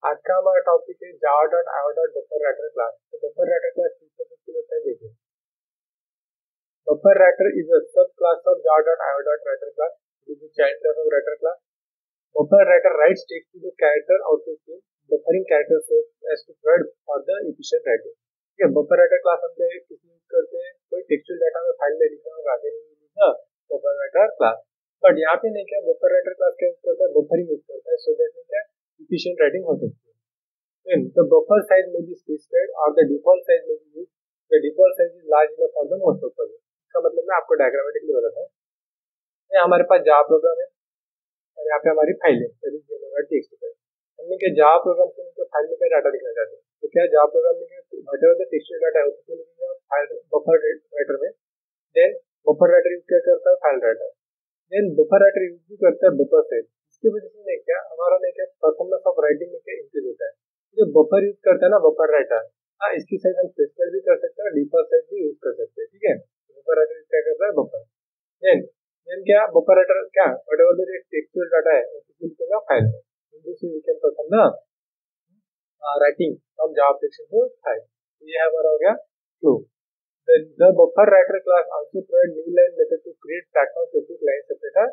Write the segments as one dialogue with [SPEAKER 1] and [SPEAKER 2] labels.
[SPEAKER 1] आज का हमारा टॉपिक है java.With क्लास। तो BufferedWriter क्लास किस तरह से होता है देखिए। BufferedWriter is a subclass of java.With class. It is a child class of writer class. BufferedWriter writes text to the character output stream, buffering characters so as to provide for the efficient writing. ठीक है, BufferedWriter class हम किस use करते हैं, कोई textual data में file में लिखना होगा देन BufferedWriter क्लास। बट यहाँ पे नहीं, क्या BufferedWriter क्लास क्या यूज करता है, बफरिंग यूज करता है सो दैट क्या efficient writing हो सकती है। Then the buffer size may be specified or the default size may be used. The default size is large enough for the most purpose. इसका मतलब मैं आपको डायग्रामेटिकली बताता हूँ। ये हमारे पास जावा प्रोग्राम है और यहाँ पे हमारी फाइल है, टेक्स्ट फाइल। हमने क्या जावा प्रोग्राम से उनके फाइल में क्या डाटा लिखना चाहते हैं, तो क्या जावा प्रोग्राम में व्हाटएवर द टेक्सचुअल डाटा है उसको लिखेंगे फाइल BufferedWriter में। देन BufferedWriter यूज क्या करता है, file writer. Then BufferedWriter use भी करता है बफर साइज। इसकी वजह से क्या हमारा परफॉर्मेंस ऑफ राइटिंग में क्या इंक्रीज होता है। जो बफर यूज करता है ना BufferedWriter, हाँ इसकी साइज हम स्पेसिफाई भी कर सकते हैं, डिफॉल्ट साइज भी यूज कर सकते हैं। ठीक है, BufferedWriter क्या करता है, बफर। देन क्या BufferedWriter क्या व्हाटएवर द टेक्सचुअल डाटा है उसको लिखेगा फाइल में। This we can perform the writing from Java application to file. ये हमारा हो गया flow. The BufferedWriter class also provide new line method to create platform specific line separator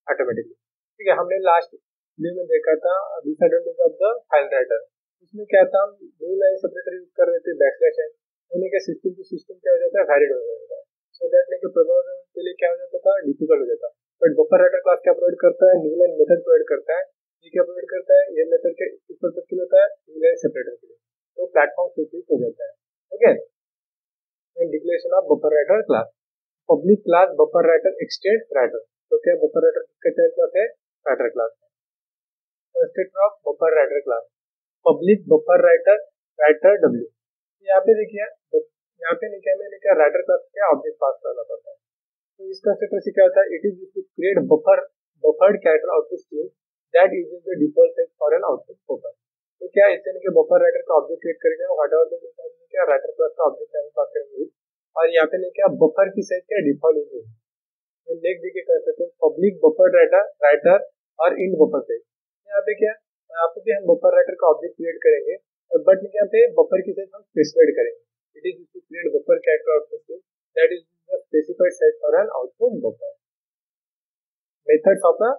[SPEAKER 1] automatically. ठीक है, हमने लास्ट वीडियो में देखा था disadvantage of the file writer. उसमें क्या था, हम न्यू लाइन सेपरेटर यूज कर रहे थे बैकस्लैश n, होने के सिस्टम टू सिस्टम क्या हो जाता है, वैलिड हो जाता है। सो दैट के प्रोग्रामर के लिए क्या हो जाता था, डिफिकल्ट हो जाता। बट BufferedWriter क्लास क्या प्रोवाइड करता है, न्यू लाइन मेथड प्रोवाइड करता है। ये क्या प्रोवाइड करता है, ये मेथड के किस पर्पस के लिए होता है, न्यू लाइन सेपरेटर के लिए। तो प्लेटफॉर्म स्पेसिफिक हो जाता है। Okay, declaration of BufferedWriter class. Public class BufferedWriter extend writer. तो क्या BufferedWriter किसका चाइल्ड क्लास है, writer class. Statement of BufferedWriter class. Public BufferedWriter writer w। यहाँ पे देखिए, यहाँ पे लिखा मैंने क्या राइटर क्लास क्या ऑब्जेक्ट पास करना पड़ता है। तो इस कंस्ट्रक्टर से क्या होता है, it is used to create buffered character output stream that uses the default size for an output buffer. तो क्या इससे नहीं कि BufferedWriter का ऑब्जेक्ट क्रिएट करेंगे व्हाटएवर द क्या राइटर क्लास का ऑब्जेक्ट हम पास करेंगे, और यहाँ पे नहीं क्या बफर की साइज क्या डिफॉल्ट यूज लिख देखिए कंस्ट्रक्टर पब्लिक BufferedWriter राइटर और इन बफर साइज। यहाँ पे क्या, यहाँ पे भी हम BufferedWriter का ऑब्जेक्ट क्रिएट करेंगे, बट यहाँ पे बफर की साइज हम स्पेसिफाइड करेंगे। It is to create buffer character output that is the specified size for an output buffer. Methods of the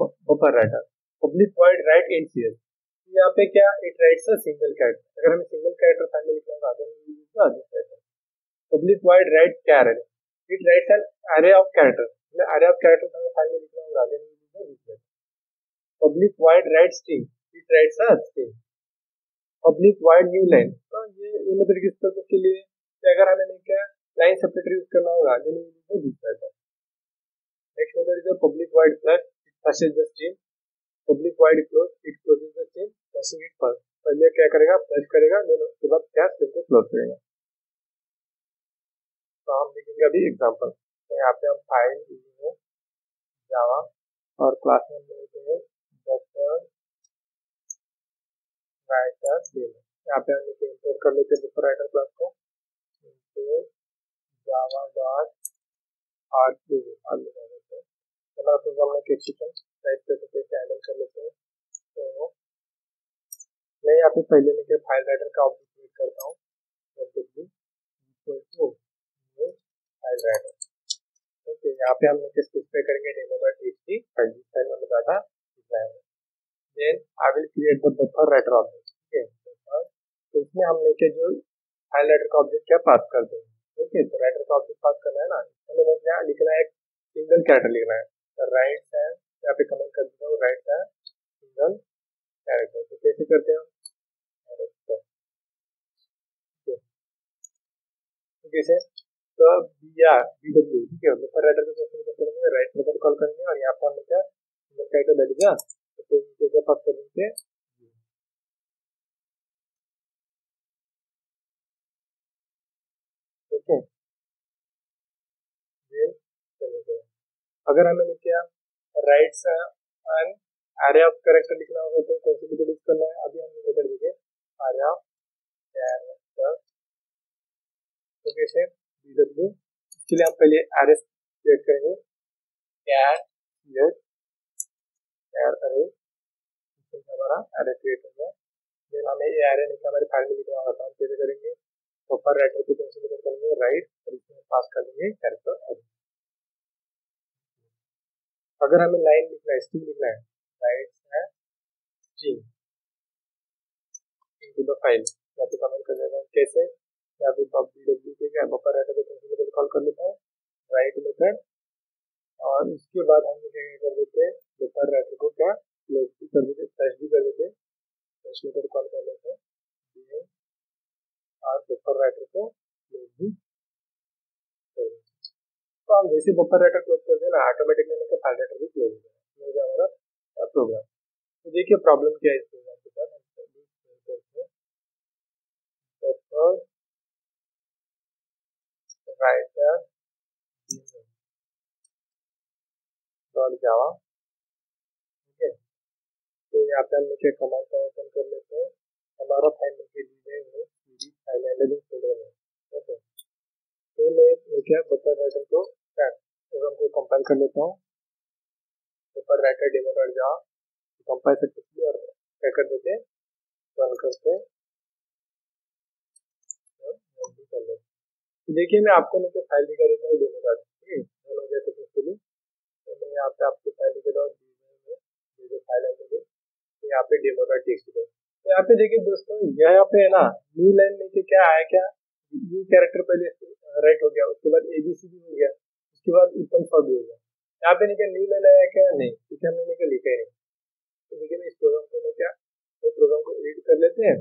[SPEAKER 1] BufferedWriter। Public void write int CS। यहाँ पे क्या it writes a single character. अगर हमें single character file में लिखना है, public void write char it writes an array of characters। array of characters हमें file में लिखना होगा। Public void write string it writes a string. Public wide new line, तो ये मेथड किस पर्पस के लिए, अगर हमें क्या लाइन सेपरेटर यूज करना होगा then we use this method. Next method is public void flush, it flushes the string. Public void close, it closes the string flushing it first. पहले क्या करेगा, फ्लश करेगा, देन उसके बाद क्या स्ट्रिंग को क्लोज करेगा। तो हम देखेंगे अभी एग्जांपल। तो यहाँ पे हम फाइल जावा और क्लास में लेते हैं BufferedWriter डेमो। यहाँ पे हम इंपोर्ट कर लेते हैं BufferedWriter क्लास को, इंपोर्ट java.With। चलो प्रोग्राम में एक्सेप्शन टाइप करके कैसे हैंडल कर लेते हैं। तो मैं यहाँ पे पहले लेके फाइल राइटर का ऑब्जेक्ट क्रिएट करता हूँ, फाइल राइटर। ओके, यहाँ पे हम स्पेसिफाई करेंगे डेमो.txt फाइल में डाटा लिखना है। Then I will create the BufferedWriter object. ठीक है, तो इसमें हम लेके जो फाइल राइटर का ऑब्जेक्ट क्या पास कर देंगे। ओके, तो राइटर का ऑब्जेक्ट पास करना है ना, हमें क्या लिखना है, सिंगल कैरेक्टर लिखना है। राइट है, यहाँ पे कमेंट कर देता हूँ, राइट है सिंगल कैरेक्टर। तो कैसे करते हैं हम, तो कैसे, तो BW। ठीक है, BufferedWriter को करेंगे, राइट मेथड कॉल करेंगे और यहाँ पे हमने क्या सिंगल कैरेक्टर दे दिया, तो क्या पास कर देंगे। ओके, अगर हमें क्या writes an array of character लिखना होगा तो कौन सी मेथड यूज करना है, अभी हमने मेथड देखे array ऑफ कैरेक्टर। तो कैसे BW, इसके लिए हम पहले array क्रिएट करेंगे, char array हमारा हमारा एरे क्रिएट हो गया। देन हमें ये एरे निकल हमारे फाइल में लिखना होगा, हम कैसे करेंगे, बफर राइटर पे कौन सी मेथड करेंगे, राइट, और इसमें पास कर देंगे कैरेक्टर। अगर हमें लाइन लिखना है, स्ट्रिंग लिखना है, राइट है स्ट्रिंग इनटू द फाइल, या तो कमेंट कर देता हूँ कैसे, या फिर BW के क्या बफर राइटर पे कौन सी मेथड कॉल कर लेता हूँ, राइट मेथड, और उसके बाद हम क्या कर देते हैं, बफर राइटर को क्या क्लोज भी कर देते, फ्लश भी कर देते, फ्लश मेथड कॉल कर लेते हैं, और बफर राइटर को क्लोज भी कर देते। तो हम जैसे बफर राइटर क्लोज कर देना, ऑटोमेटिकली फाइल राइटर भी क्लोज हो जाएगा हमारा प्रोग्राम। तो देखिए प्रॉब्लम क्या है इस प्रोग्राम के साथ, बफर राइटर डॉट जावा, ठीक है। तो यहाँ पे हम नीचे कमांड का ओपन कर लेते हैं, हमारा फाइल नीचे दी गई है सीडी फाइल हैंडलिंग फोल्डर में, ठीक है। तो मैं क्या बफर राइटर को प्रोग्राम को कंपाइल कर लेता हूँ, बफर राइटर डेमो डॉट जावा कंपाइल सक्सेसफुली, और क्या कर देते हैं, रन करते हैं और रन भी कर लेते हैं। तो देखिए मैं आपको नीचे फाइल दिखा देता हूँ डेमो डॉट, ठीक है, रन हो गया सक्सेसफुली। तो मैं यहाँ पे आपको फाइल दिखा दूँ, जो फाइल है यहाँ पे डेमो डॉट टेक्स्ट है। यहाँ पे देखिए दोस्तों, यहाँ पे है ना न्यू लाइन नीचे क्या आया, क्या न्यू कैरेक्टर पहले राइट हो गया, उसके बाद ABC भी हो गया, उसके बाद Uttamsoft भी हो गया। यहाँ पे नीचे न्यू लाइन आया क्या, नहीं, क्योंकि हमने नीचे लिखा ही नहीं। तो देखिए मैं इस प्रोग्राम को क्या, तो प्रोग्राम को एडिट कर लेते हैं।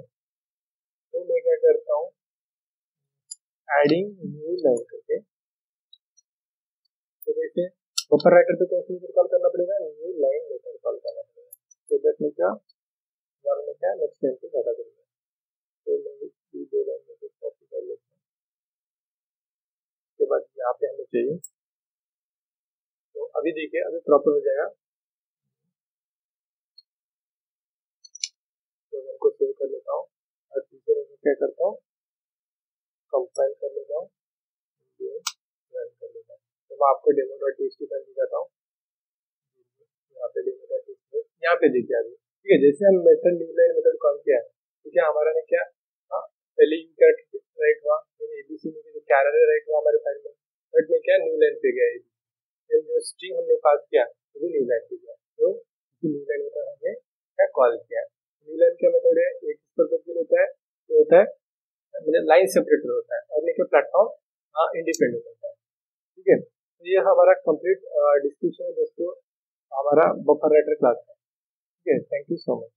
[SPEAKER 1] तो मैं क्या करता हूँ, एडिंग न्यू लाइन करके, तो देखिए बफर राइटर पे कौन सी मेथड कॉल करना पड़ेगा, न्यू लाइन मेथड कॉल करना पड़ेगा। तो दैट में क्या नेक्स्ट लाइन पे ज्यादा करेंगे। तो मैं ये दो लाइन में कॉपी कर लेता हूँ, उसके बाद यहाँ पे हमें चाहिए, तो अभी देखिए अभी प्रॉपर हो जाएगा। तो मैं इनको सेव कर लेता हूँ, और पीछे क्या करता हूँ, कंपाइल कर लेता हूँ, रन कर लेता हूँ। तो मैं आपको डेमो डॉट टेक्स्ट फाइल दिखाता हूँ, यहाँ पे डेमो डॉट टेक्स्ट, यहाँ पे देखिए अभी, ठीक है। जैसे हम method new line method call किया है, ठीक है, हमारा ने क्या, हाँ पहले यू कैरेक्टर राइट हुआ, फिर ABC में जो कैरेक्टर राइट हुआ हमारे फाइल में, बट ने क्या न्यू लाइन पे गया, फिर जो स्ट्रिंग हमने पास किया वो भी न्यू लाइन पे गया। तो न्यू लाइन मेथड हमने क्या कॉल किया, न्यू लाइन क्या मेथड है, एक पर्पज के लिए होता है, जो होता है मतलब लाइन सेपरेटर होता है, और लेके प्लेटफॉर्म इंडिपेंडेंट होता है, ठीक है। तो ये हमारा कंप्लीट डिस्क्रिप्शन है दोस्तों हमारा बफर राइटर क्लास है, ठीक है। Thank you so much.